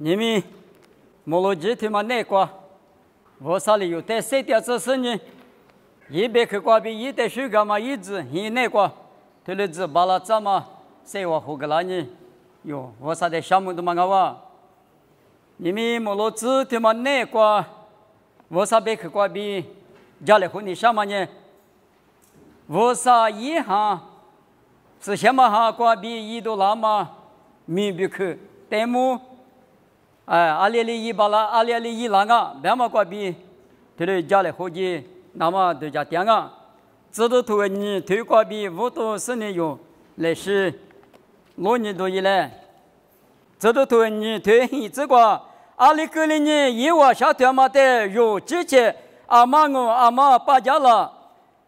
你们摩罗基他妈那个，我啥里有带谁的这事呢？一百克瓜比一袋水干嘛一只，一那个，他的只巴拉怎么谁话胡个啦呢？哟，我啥的项目都蛮好哇。你们摩罗基他妈那个，我啥百克瓜比家里婚礼什么呢？我啥一行是什么哈瓜比一多拉嘛？米比克代木。阿里里一巴拉，阿里里一啷个，别么瓜比，他的家里伙计，那么都家店啊，知道头你推瓜比，我都是你用来是6年多以来，知道头你推一这个，阿里个里你一晚下天嘛的有之前阿妈把家了，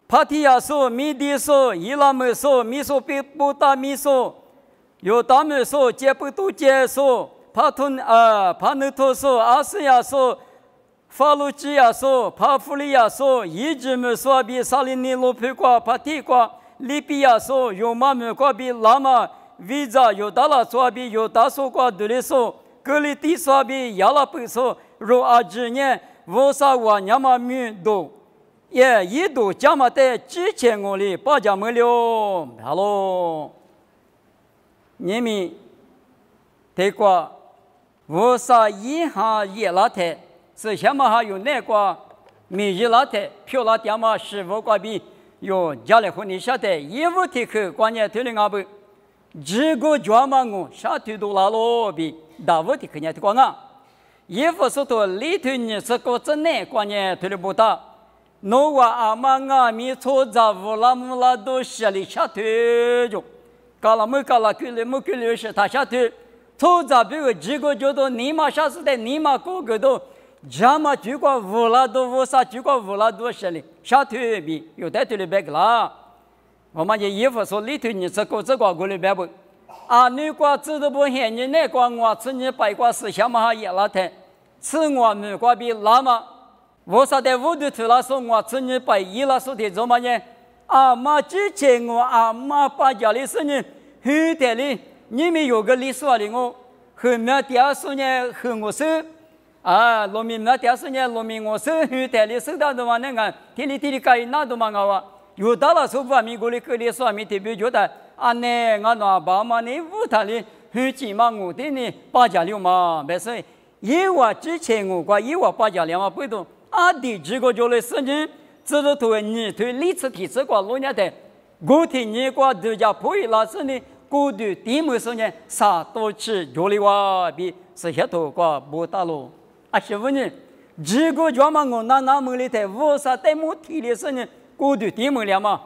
帕提亚说米迪说伊拉姆说米说比布达米说，有他们说接不都接说。帕努托说，阿西亚说，法鲁吉亚说，帕夫利亚说，伊吉姆说比萨利尼罗皮瓜、帕提瓜、利比亚说，有马姆瓜比拉玛、维扎有达拉说比有达说瓜德里说，格里蒂说比亚拉布说，若阿吉年我萨瓦亚马米多，也一度加马在之前我里巴加没了，好喽，你们这个。我啥一行一拉台，是什么还有那个米一拉台，票拉点嘛是否挂比有家里婚礼下台，衣服提去关键推了阿不，这个专门我下推都拉罗比，大屋提去伢提光啊，衣服是头里头你是个真内关键推了不大，诺瓦阿妈阿米错在乌拉木拉都下里下推就，搞了没搞了，给了没给了是他下推。错在比如这个叫做尼玛下次的尼玛哥哥都，这么这个乌拉多乌啥这个乌拉多些哩，下头比有带头的白个啦。我们这衣服说里头你这个过来白不？啊，你个知道不？现你那个我吃你白瓜是什么哈也拉的，吃我们个比拉嘛？我说的屋头头拉说我吃你白一拉说的怎么呢？阿妈之前我阿妈把家里事呢，很得哩。你们有个历史啊，我后面第二十年和我说啊，农民那第二十年农民我说后台里收到的话，那个天里干那都蛮好啊。有到了说法，美国的个历史啊，特别觉得啊，那我那爸妈那屋头里很起码我的呢八家六嘛，没事。一万之前我挂一万八家两万不多，啊的这个就来事情，知道头你对历史提示挂老年的，我听你挂都叫破译老师呢。过度地门上呢，啥都吃脚里话比是些头瓜不大路。啊，师傅呢，这个专门我那门里头，我啥在没体力上呢？过度地门了嘛，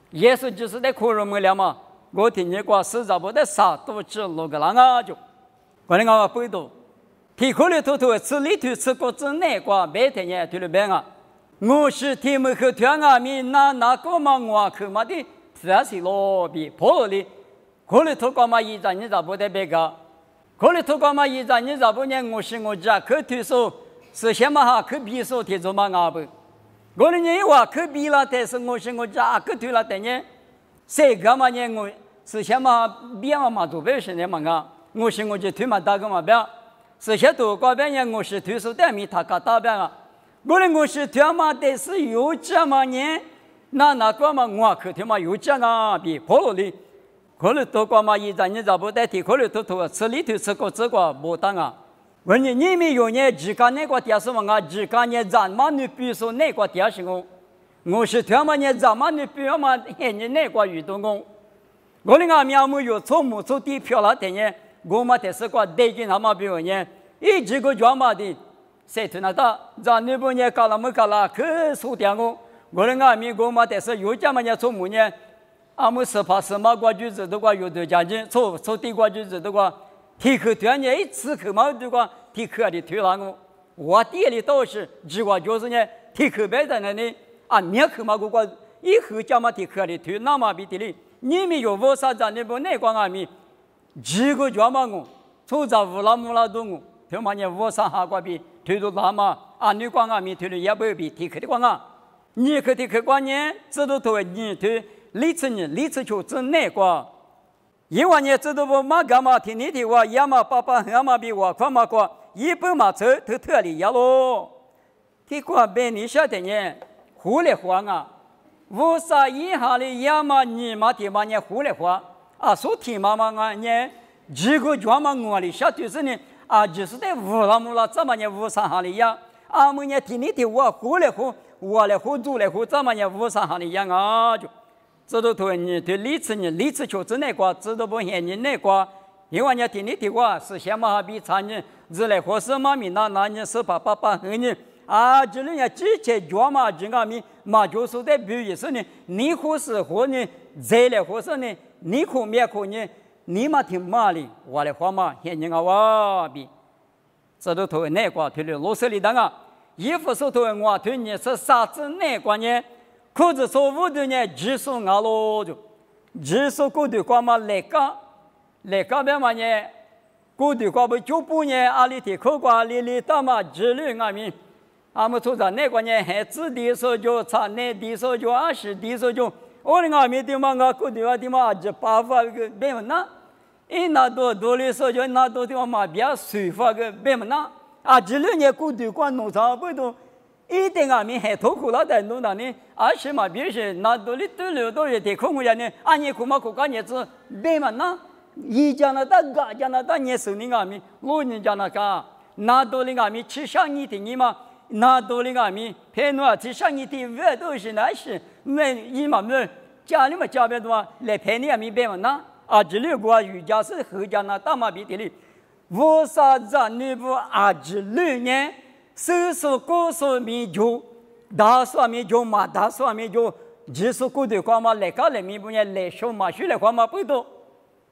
也是就是在苦肉门了嘛。我听你瓜实在不得啥都吃那个啷个就，我那个不多，体苦里头吃里头吃过之内瓜白天也对了白啊。我是天门和天啊米那个嘛我去嘛的，这是罗比破里。可里头干嘛一张你咋不得别个？可里头干嘛一张你咋不呢？我是我家可推说是什么哈？可比说提做嘛阿不？我的你话可比了，但是我是我家可推了的呢？谁干嘛呢？我是什么别嘛做别是的嘛啊？我是我家推嘛打个嘛别？是些多搞别呢？我是推说的米他搞打别啊？我是推嘛的是有这么呢？那个嘛我可推嘛有这啊？比破里。可能多过嘛，一张你咋不代替？可能多吃里头吃个这个不当啊。问你们有呢？只干那个点什么啊？只干呢咱们你比如说那个点什么？我是他们呢咱们你比如嘛，你那个运动工。我那个苗木有从木头地漂了的呢，我们这是个得劲他们比如呢，一这个专门的，谁听得到？咱那边呢搞了没搞了？可受点我。我那个米我们这是有这么呢从木呢。阿姆是怕什么瓜句子的话，有的家境抽地瓜句子的话，提口对呢一次口嘛的话，提口的推了我店里倒是只话就是呢，提口白在那里啊，面口嘛个一口加嘛提口的推，那么比的哩，你们有我啥子那不那光阿米，这个专门我，抽在乌拉木拉东我，他妈呢我啥哈瓜比推到那么啊，你光阿米推的也不比提口的光啊，你可提口光呢，知道头你推。历次就真那个，因为你知道不嘛干嘛听你的话，也嘛爸爸也嘛比我快嘛快，一本嘛走都特里呀喽。这个被你晓得呢，胡来话啊，无啥以下的也嘛你嘛的嘛呢胡来话啊，说听嘛嘛啊呢，这个专门我的晓得是呢啊，就是在乌拉木拉怎么呢乌啥哈的呀？啊，么呢听你的话胡来胡，我来胡做来胡怎么呢乌啥哈的呀啊就。知道对你对理智求知那个，知道不嫌你那个，因为你听你的话是先嘛比查你，日来或是嘛咪那你是爸爸和你啊，这里呢之前讲嘛这个咪嘛就是在比喻是呢，你或是或呢，再来或是呢，你可没可呢，你嘛听嘛哩，我来话嘛嫌你个话比，知道对那个对了，老师里当啊，衣服是对我对你是啥子那个呢？可是说我的呢，技术阿罗就，技术过的话嘛来个边嘛呢，过的话不就不呢？阿里的口瓜里大嘛，之类阿米，阿们说在那个呢，还子的时候就查那的时候就20的时候就，我的阿米的嘛，我过的话的嘛，就8发个别么那，那多的时候就那多的话嘛，比较水发个别么那，啊，之类呢过的话农场不都。一定啊，咪还痛苦了的弄的呢，而且嘛，比如说那多里多留多人的空屋呢，俺也苦嘛苦干日子，别嘛那，一家那大家家那大年手里阿咪，老人家那个，那多里阿咪吃上一点你嘛，那多里阿咪陪侬吃上一点，我都是那是，没一嘛没，家里嘛家边多来陪你阿咪别嘛那，啊这里个瑜伽是后家那大嘛比的哩，为啥子你不啊这里呢？少数高数米就，大数米就嘛，大数米就，技术高的话嘛，来个来米不呢，来手嘛，手来话嘛不多。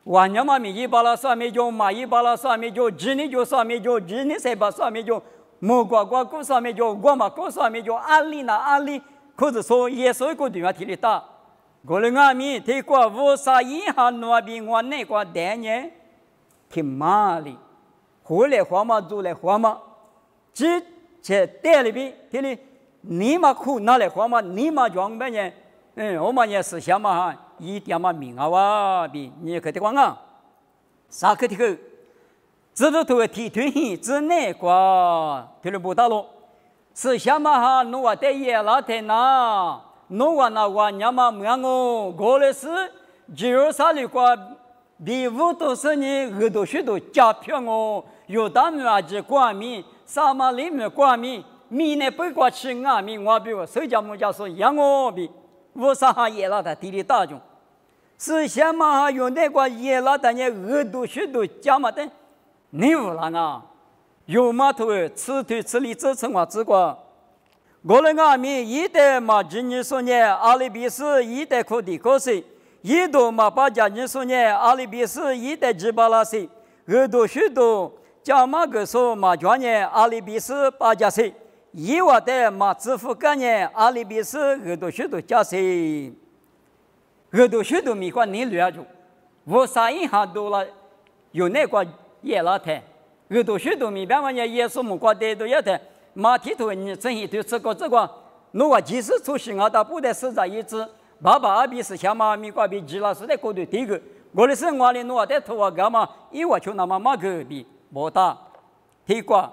万年嘛米100数米就嘛100数米就，几年就数米就，几年300数米就，莫瓜高数米就，我嘛高数米就，安利那安利，可是说也是一个地方提的大。过来阿米，这个无啥影响那边我那个单年，挺麻利，后来话嘛做来话嘛，这。在店里边，这里你嘛苦拿来花嘛，你嘛装扮呢？我们也是想嘛哈，一点嘛命啊哇比你可得光啊，啥可得个？知道头提推行之内瓜，这里不大咯。是想嘛哈，侬话在野老太那，侬话那话娘嘛么样哦？过来是就啥里瓜，比5多10年耳朵许多加票哦，有大米啊，就光米。沙马里面挂米，米呢不挂吃啊米，我比我手家木家说养我比，我啥哈也拉他地里大种，是先嘛哈用那个也拉他呢耳朵许多加嘛的，你无啦啊，有嘛头吃腿吃里支撑我之过，我那个米一代嘛今年说呢，阿里比斯一代可的可是，一度嘛把家人说呢，阿里比斯一代几巴拉西，耳朵许多。加马个说马家呢，阿里比斯8加岁，以外的马支付干呢，阿里比斯耳朵许多加岁，耳朵许多米块你了住，我啥银行多了，有那个也拉台，耳朵许多米边嘛呢，也是木瓜的都要台，马蹄头你真一头这个，如果即使出行啊，他不得死在一只，爸爸阿比是想嘛米瓜比吉拉是在过头第一个，我的生活里我在头啊干嘛，一我就那么马个比。不大，提过，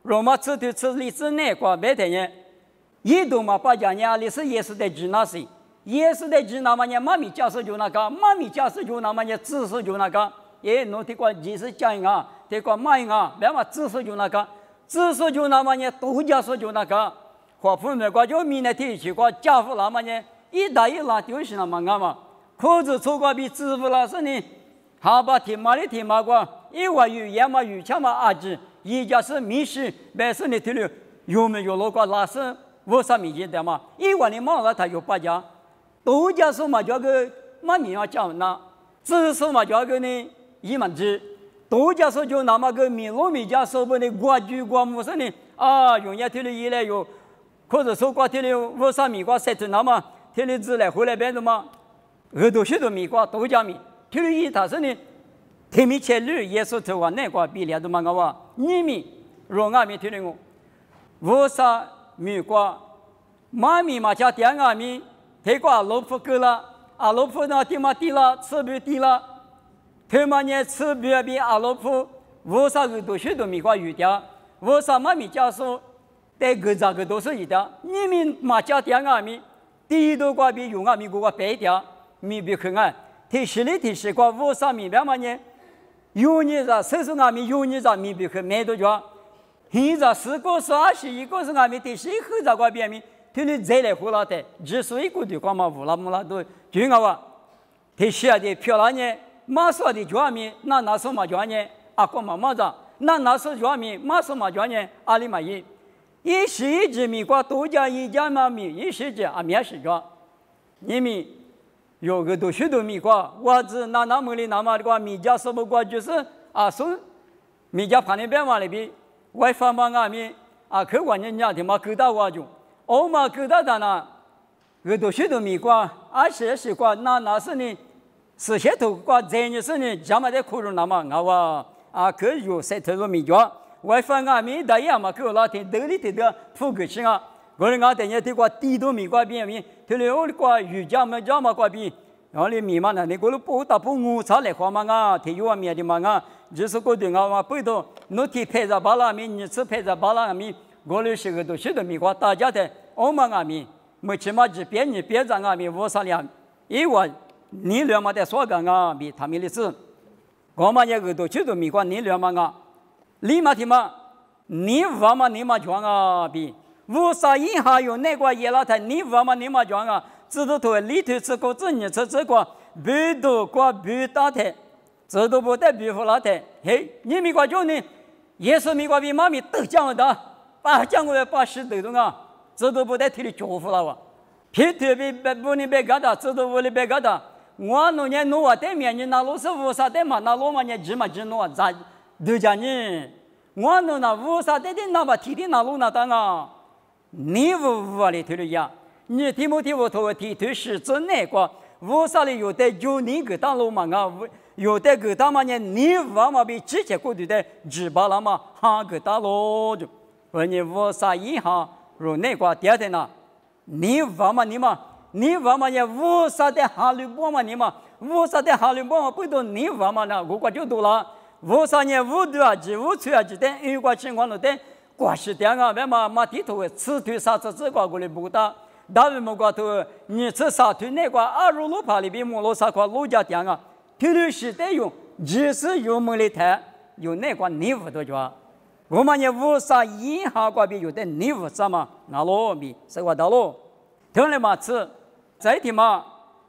罗马吃里子那个没得人，一度嘛把讲呢，历史也是在指那些，也是在指那么呢，妈咪家是就那个，妈咪家是就那么呢，知识就那个，侬提过即使讲啊，提过骂啊，别嘛知识就那个，知识就那么呢，都家是就那个，和父母国就明年提起过家父那么呢，一大一拉就是那么个嘛，可是错过比支付那是呢，还把提马的提马过。因为语言嘛，语腔嘛，阿子，一家是民事，本身的听了有没有那个老师，我啥民间的嘛？因为你忙了，他有8家，都家说嘛，叫个嘛民要讲那，只说嘛叫个呢一门子，都家说就那么个民老民家说不的国剧国母是呢啊，用也听了一来有，或者说过听了我啥民国塞成那么，听了之来回来变的嘛，耳朵许多民国都家民，听了一他是呢。天米前日耶稣头话那个比例都蛮高哇，你们若阿米听了我，我啥米瓜，妈咪嘛家点阿米，这个老夫够了，啊老夫那地嘛地了，吃不地了，他们呢吃别比阿罗普，为啥个都许多米瓜鱼的？为啥嘛米家说，在个咋个都是一的？你们马家点阿米，第一多瓜比用阿米个白的，米比可爱。提示瓜为啥米别嘛呢？有你在手上阿米，有你在米比可买多少？现在10个是21个是阿米，第10后在瓜边米，他们再来回来的，只是一个地方嘛，乌拉木拉都就我话，第10的漂亮呢，马说的叫米，那说嘛叫呢，阿哥妈妈的，那说叫米，马说嘛叫呢，阿里嘛伊，一时一直米瓜多加一家嘛米，一时只阿米是叫，你们有个多许多米瓜，我只那么的那么的瓜米家什么瓜就是阿说米家旁边嘛那边。外方嘛阿米啊，客观人家的嘛勾搭我就，我嘛勾搭的呢，个多许多米瓜，20瓜，那是呢，10些头瓜，这呢是呢，咱们在苦中那么我啊，可有谁头个米瓜，外方阿米大爷嘛，可老天兜里头的富个钱啊，我们俺等下的瓜地多米瓜边面，头里我的瓜鱼家嘛瓜边，然后你米嘛呢，你过了不打不误差来花嘛啊，提有米的嘛啊。就是个对我嘛，背到侬提配着巴拉米，你吃配着巴拉米，我们是个都许多米瓜，大家的欧嘛阿米，没起码是别人别让阿米我啥样，因为你两嘛在说个阿米，他们的事，我们也个都许多米瓜，你两嘛啊，你嘛提嘛，你娃嘛你嘛讲啊比，我啥以下有那个也老太，你娃嘛你嘛讲啊，知道头里头吃个子，你吃这个，不多瓜不大的。这都不带比弗拉的，嘿，你米瓜叫呢？也是米瓜比妈咪都讲的，把讲过来把10头中啊，这都不带提的教服了哇！皮特比不你别干的，这都不你别干的。我弄年弄我对面你那老是乌啥的嘛，那老嘛你只嘛只弄咋都讲你？我弄那乌啥的那把提的那路那当啊，你乌里头的呀？你听不听我头提头是真那个？乌啥里有的就你个当路嘛啊？有的个他妈呢，你娃嘛比之前过去的只把那么哈个大咯就，而你我啥一下如那个第二天呢，你娃嘛你娃嘛也我啥的哈律波嘛你嘛，我啥的哈律波嘛不都你娃嘛呢？我就多了，我啥呢？我对啊，我吹啊，的有个情况了的，关系的啊，别嘛地头吃腿啥子这个过来不打，大为么个头你吃啥腿那个2路爬里边木路啥块路家的啊。铁路时代用，只是用门里台，有那个泥污的叫，我们也无啥银行关闭有的泥污啥嘛，那罗米是个道路，听了嘛吃，再听嘛，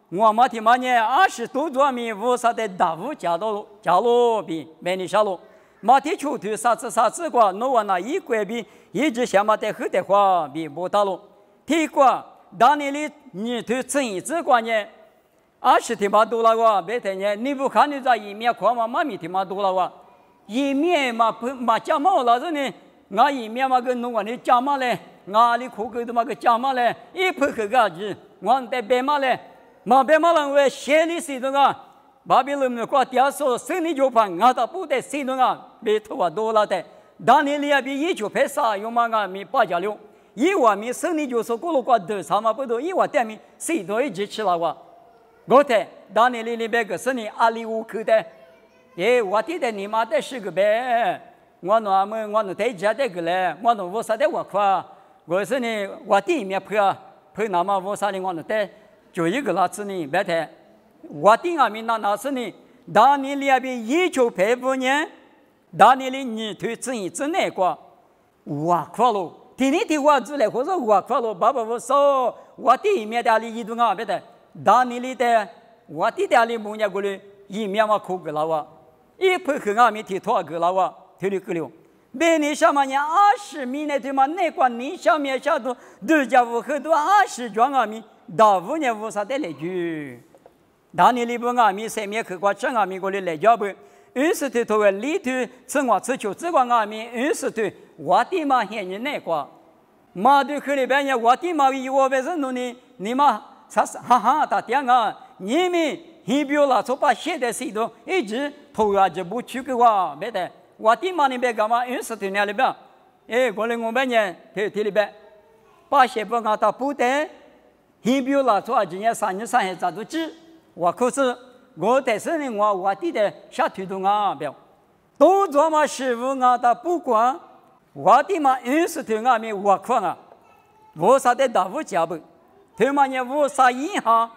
我们听嘛呢20多多米无啥的大屋加路比没你下路，马蹄球腿啥子个，弄完那一块比一直想嘛在后的话比不大路，提过当年的你腿正一直关呢。20天嘛多了哇，别太呢，你不看你在一面看嘛，妈咪天嘛多了哇，一面嘛不嘛加嘛了子呢，我一面嘛个弄完你加嘛嘞，我里苦口的嘛个加嘛嘞，一拍个个子，我得白嘛嘞，嘛白嘛人为写里谁东啊，把别人们挂掉说生理就怕，我到不得谁东啊，别头发多了的，当年里也比一就拍啥用嘛我咪8家了，一万米生理就说过了挂头啥嘛不多，一万点米谁都一直起来哇。我的当年里边个是你阿里乌口的，我记得你妈的是个呗，我弄在家的个嘞，我弄我啥的我夸，我是呢我地面拍那么我啥的我弄的，就一个老子呢别的，我地阿米那是呢，当年里边1985年，当年里你推正那个，我夸喽，天天的我之类或者我夸喽，爸爸我说我地面的阿里一度啊别的。当年里的我的家里木娘过来，一面嘛苦个了哇，一拍和阿米提拖个了哇，提里个了。每年上半年20米内对嘛，那个你上面下头都家户很多20庄阿米，到5年无啥的来句。当年里不阿米上面去过正阿米过来来家不，20头头个里头生活吃酒这个阿米20头，我的嘛现人那个，马对去里边呢，我的嘛以我为人弄呢，你嘛。哈哈，他讲啊，你们一表了，就把现在谁都一直投啊，就不去个话，别的，我的嘛那边干嘛？20多年里边，过来我们呢，里边，把些不讲他不得，一表了，做今年3年咋都知，我可是我在森林我地的下推动啊表，都做嘛师傅啊的不管，我的嘛硬是推啊面我看啊，我啥的大夫家不，他嘛呢我啥银行。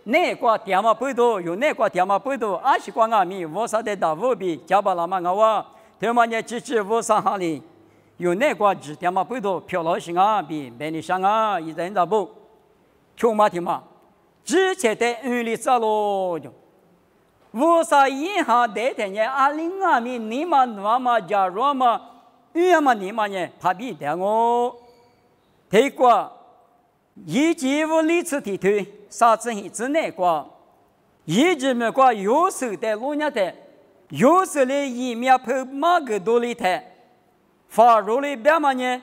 那个电话不多，有那个电话不多，20块阿米，我啥的大夫比加巴拉嘛我，他们呢支持我上行里，有那个只电话不多，漂老型啊比便利商啊，一人咋不？穷嘛的嘛，之前的里走咯就，我啥银行贷的呢，20阿米你嘛我嘛加入嘛，嘛你嘛呢，怕比的我，这个。一季无理次提推，啥子一直那个，一直没个有手的路伢的，有手的一面跑马个多里台，发入的边嘛呢，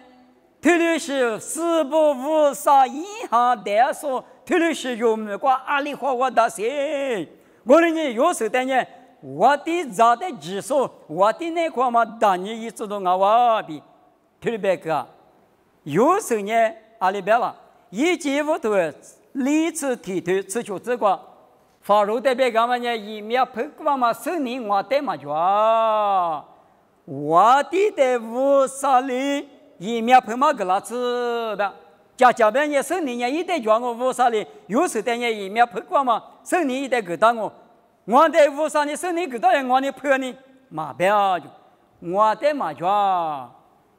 特别是四不五啥银行贷所，特别是有没个阿里花我大些，我的呢有手的呢，我的咋的指数，我的那块嘛，当年一直都我比，特别个，有手呢阿里边了。一季无头理次提推持求这个，发入的别个嘛呢，一面拍个嘛生命我带嘛着，我的无啥哩，一面拍嘛个啦子的，家边呢生命呢一代着我无啥哩，有时的呢一面拍个嘛生命一代个当我的无啥哩生命个当人我的拍呢嘛不要就，我的嘛着，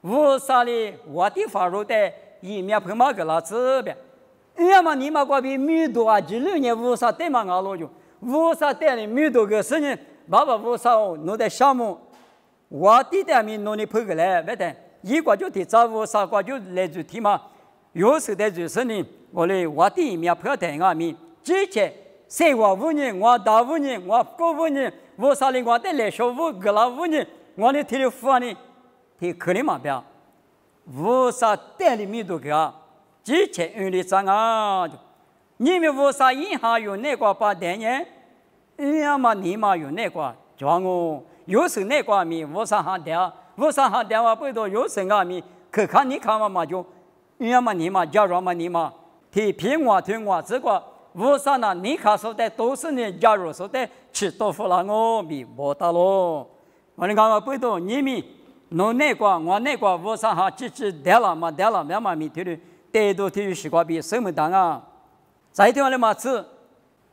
无啥哩我的发入的。一面拍嘛个啦子呗，要么你嘛过比米多啊，16年无啥对嘛俺老就，无啥对的米多个事情，爸爸无啥弄的项目，我弟弟们弄的拍个来，别的，一个就提早无啥个就来主题嘛，有时的就是呢，我弟一面拍的俺们，之前3个5年，我大5年，我高5年，无啥的我的来小5个啦5年，我的提的付呢，提可怜嘛表。无啥代理米多个，之前用的啥啊？你们无啥银行有那个把10年，要么你嘛有那个装哦，有时那个米无啥行电，无啥行电话不多，有时啊米可看你看嘛就，要么你嘛加入嘛你嘛，提平我推我这个无啥呢？你看说的都是你加入说的吃豆腐了我米没得咯，我你看嘛不多你们。侬那个我那个无啥哈，只得了嘛得了，慢慢米头的，带多体育习惯比什么当啊？再听了嘛吃，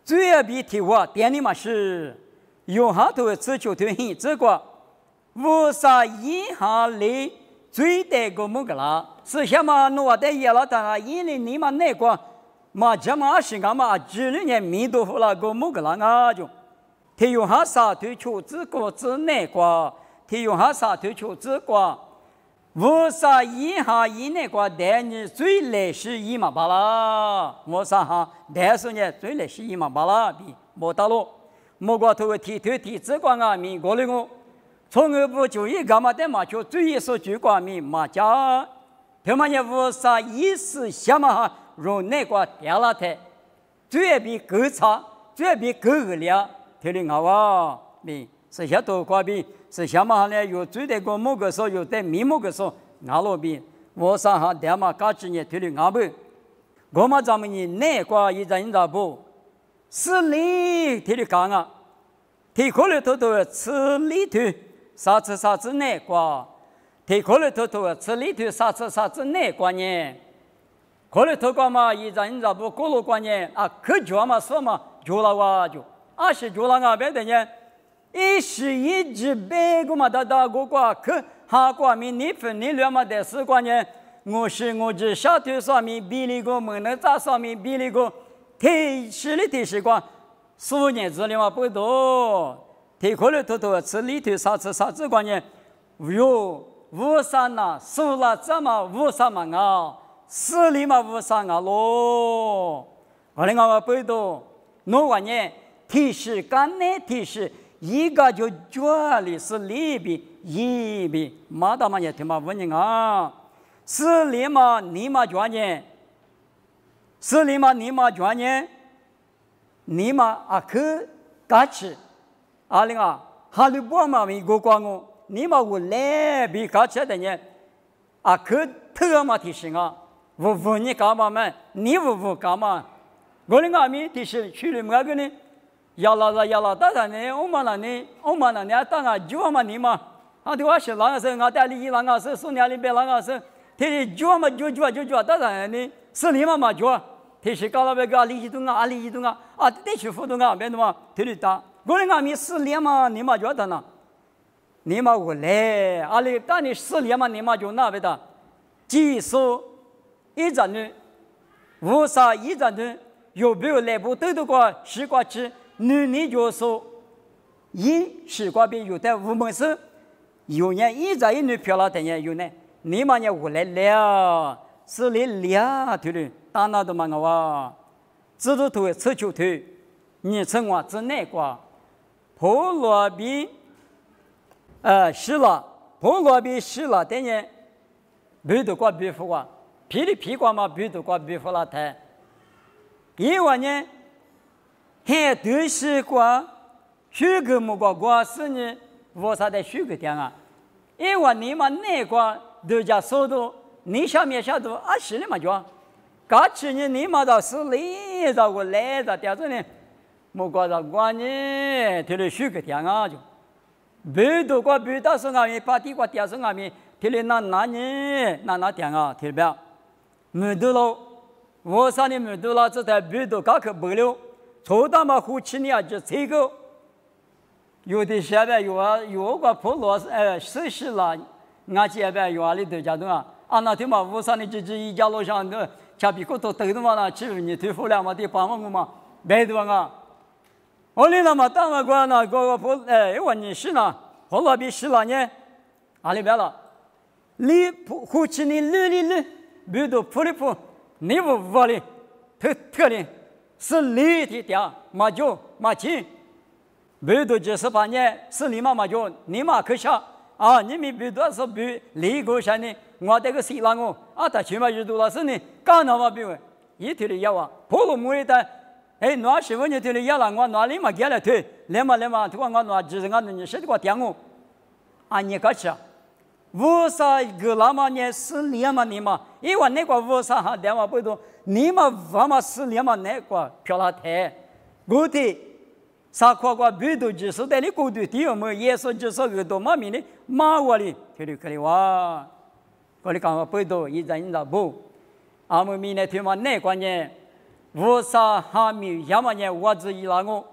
最要比体我店里嘛是，有哈头吃球头很这个，无啥银行里最带个么个啦？是什么？我在也老当啊，因为你们那个嘛这么是干嘛？16年米多付了个么个啦啊就，他有哈啥推球这个之那个。他用哈啥推求这个，无啥银行以内个贷你最来是1万8啦，无啥哈贷是呢最来是1万8啦，比没得咯。莫个头提这个啊，民国的我，从而不就一干嘛的嘛，就最一说就光民嘛家，他们也无啥意思，什么哈用那个掉了台，最比更差，最比更恶劣，听得我啊，民是些多瓜比。是什么呢？有最的个某个说，有的米某个说，俺老边我上哈爹嘛，家几年推的俺不，我们咱们呢那个一阵子不，是里推的干啊，推过来头吃里头，啥子那个，推过来头吃里头啥子那个呢？过来头个嘛一阵子不过了个呢啊，可脚嘛说嘛，脚了哇就，20脚了俺别的呢。一时一直别个嘛，大个个可哈个米你分你2嘛的4个呢？我这小头上面比那个门那咋上面比那个提示个4年之内嘛不多，提过来头吃里头啥子个呢？有无啥呐？输了怎么无啥嘛啊？死里嘛无啥啊咯？我那个不多，弄完呢提示干呢提示。一个就觉里是里边一边，马达嘛也听嘛问你啊，是里嘛你嘛觉呢？是里嘛你嘛觉呢？你嘛啊去干吃，啊那个哈利波嘛一个光哦，你嘛我来比干吃的呢，啊去特嘛提醒啊，我你干嘛嘛？你我干嘛？我那个米提示去了么个呢？要了，当然呢，我们那呢，当然就我们你嘛，啊，对我是啷个是，我带你啷个是，送年里边啷个是，他的就我们就，当然呢，是你嘛就，他是搞了别个利益东啊，啊，得去互动啊，别的嘛，他的打，我的俺们是你嘛，你嘛就的呢，你嘛我来，啊哩，但你是你嘛，你嘛就那边的，技术一战呢，无啥一战呢，有没有来不都的个西瓜吃？你就说，一西瓜边有的我们是有人一直一女漂亮的人有呢，你嘛也我来了，是来了对的，当那的嘛我哇，知道头吃球头，你称我只那个，菠萝比是了，菠萝比是了的人，没得过比服啊，屁瓜嘛没得过比服了的，因为呢。还对西瓜，许个木瓜是呢，我啥的许个点啊？因为你们那个都叫速度，你下面下度啊是的嘛就，刚去呢你们倒是来着我来着，点子呢，木瓜着瓜呢，他的许个点啊就，别多瓜别到是俺们把地瓜点是俺们，他的那点啊，听到没？没得了，我啥的没得了，这台别多刚去不了。抽到嘛，后期你要就这个，有的下边有个破落实施了，俺这边有啊里头家东啊，那天嘛，屋上的一家楼上的墙壁骨头抖的嘛，那欺负你推负两嘛，得帮忙嘛，没得啊。我哩那么当了个那个破我你是呢，后来比是了呢，里边了，你后期你捋，没得破，你不我哩，特哩。是你的点，马就马钱，没多98年是你嘛就你嘛可下啊！你们别多是别离个山呢，我这个西兰哦啊，他起码有多少是呢？干那么别问，一天的要啊，破了木的，那时候你天的要了，我哪里嘛给了退，来嘛，他说我哪就是俺你谁的个点我，你个吃。为啥个那么呢？是你嘛你嘛？因为那个为啥哈电话不多？你嘛我嘛是你嘛那个漂亮台，我的啥块个别的就是在你过度地方么？也是就是个多嘛米的马我哩，可以哇！我哩讲不多，一直不，俺们米呢他妈那个呢？为啥哈米要么呢？我只一那个，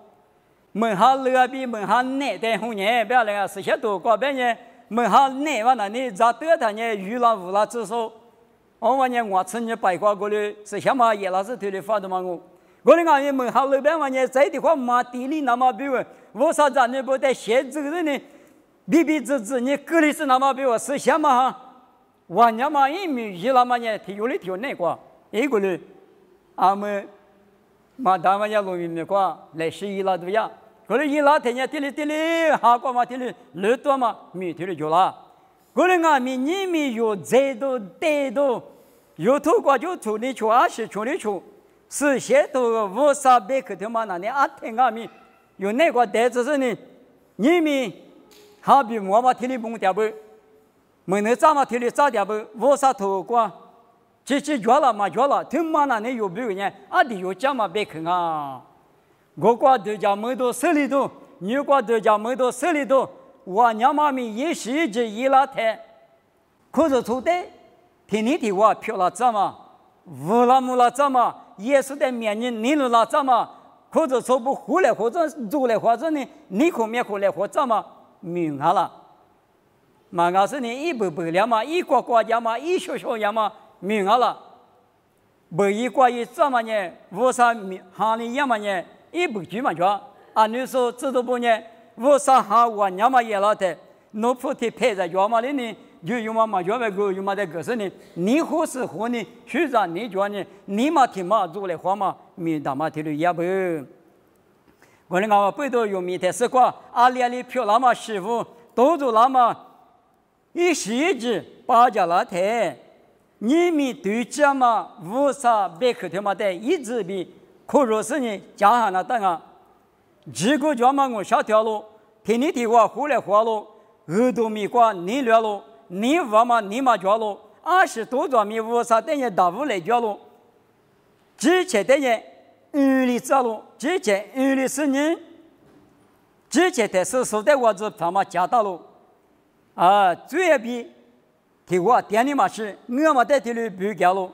门下那边门下那的红呢？不要那个是些多个别呢？门下那完了，你咋得他呢？娱乐无了之手，我呢，我曾经白过的，是什么也老是推的发的嘛我的俺们门下那边嘛呢，在的话马地里那么比我，为啥咱那不得写这个人呢？比子，你个里是那么比我是什么哈？我呢嘛一米一那么呢，有那个，一个人，俺们嘛当然要弄明白来是一拉都呀。过来一拉天天地里，哈过嘛地里热多嘛，米地里就啦。过来俺们你们有再多带多，有头瓜就处理出，20处理出，是些都无啥别个的嘛那里天俺们有那个带子是呢，你们好比我嘛地里蹦掉不，没能咋嘛地里咋掉不，无啥头瓜，这绝了嘛绝了，他妈那里有没有呢？的有讲嘛别看啊。我瓜都叫没多手里头，你瓜都叫没多手里头，我娘妈咪也是一直一拉台，可是出的，天天的我漂了怎么，无了木了怎么，也是在面前你了怎么，可是说不回来或者做来或者呢，你可没回来或怎么，明白了，嘛告诉你一步步了嘛，一个国家嘛，一小呀嘛，明白了，不一个一怎么呢？为啥行里呀嘛呢？一不句嘛叫你说知道不呢？我啥哈我娘嘛也老的，农夫的配着要么的呢，就有嘛叫那个有嘛的个是呢，你何是何呢？学长你叫呢？你嘛听嘛做来话嘛，没大嘛听的也不。我那个背头有米的是quoi？阿里漂那么师傅，都做那么一时之八家那台，你们对家嘛无啥别个他妈的一直比。可若是呢，加上那等啊，这个叫嘛我下条路，天天的话回来花路，耳朵米瓜你了路，你我嘛你嘛叫路，20多转米无啥等于大屋来叫路，之前等于里走路，之前里是人之前的是说的我是他妈加到了，啊，最比提我店里嘛是，我嘛在这里不交了，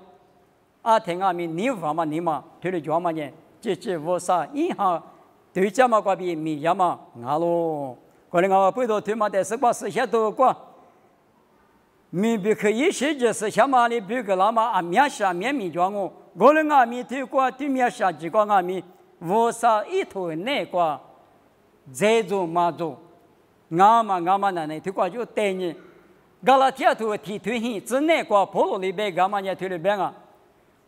啊，听俺们你话嘛你嘛，这里叫嘛呢？这我啥银行对家嘛关闭米家嘛俺喽，可能俺不多对嘛的是把事情都过。米不可以是就是像嘛的不个那么啊面下面米装我，可能俺们对过对面下几个俺们我啥一头那个。在做嘛做，俺嘛那那，对过就带你，噶拉铁头提推行，只那个普罗里边干嘛呢？推里边啊，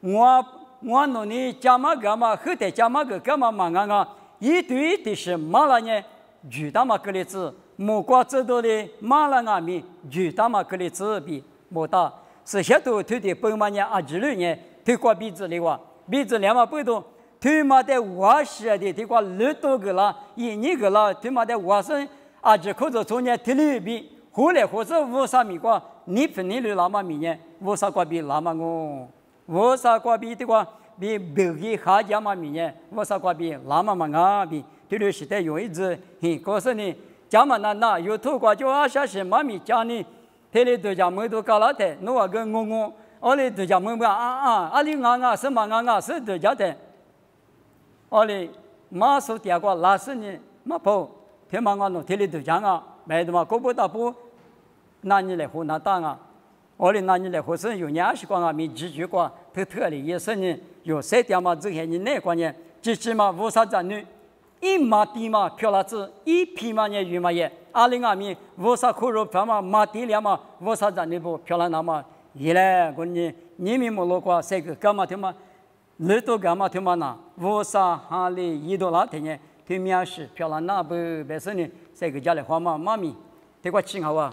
我弄你加嘛干嘛，后头加嘛个干嘛嘛俺一堆的是马拉呢，巨大嘛个例子，木瓜知道的马拉俺们巨大嘛个例子比莫大，是些头推的本嘛呢啊之类呢，推过鼻子里哇，鼻子两嘛不多。他妈的我写的这个耳朵个啦，一年个啦，他妈的我是啊，这口子从年体里比，后来或者我啥米个，你分你的那么米呢？我啥个比那么我，我啥个比这个比别个下家嘛米呢？我啥个比那么嘛啊比，这里时代有一次，告诉你，家嘛那有土瓜就啊些什么米家呢？这里都讲没都搞了的，我跟我，我里都讲没啊里什么是都讲的。我哩马手点过拉丝呢，马跑，天马我弄天里头讲啊，买的嘛，搞不到不，拿你来和那打啊，我哩拿你来和是有20个啊，没几句话，特的也是呢，有3点嘛，这些你那个呢，起码无啥子呢，一马地嘛漂了子，一匹马呢鱼嘛也，20啊米无啥苦肉漂嘛，马地了嘛，无啥子呢不漂了那么，一来过你们没落过这个干嘛的嘛？耳朵干嘛？他妈那我啥哈里一多拉天呢？他面是漂亮那不白色呢？这个家里花嘛妈咪，这个青好啊。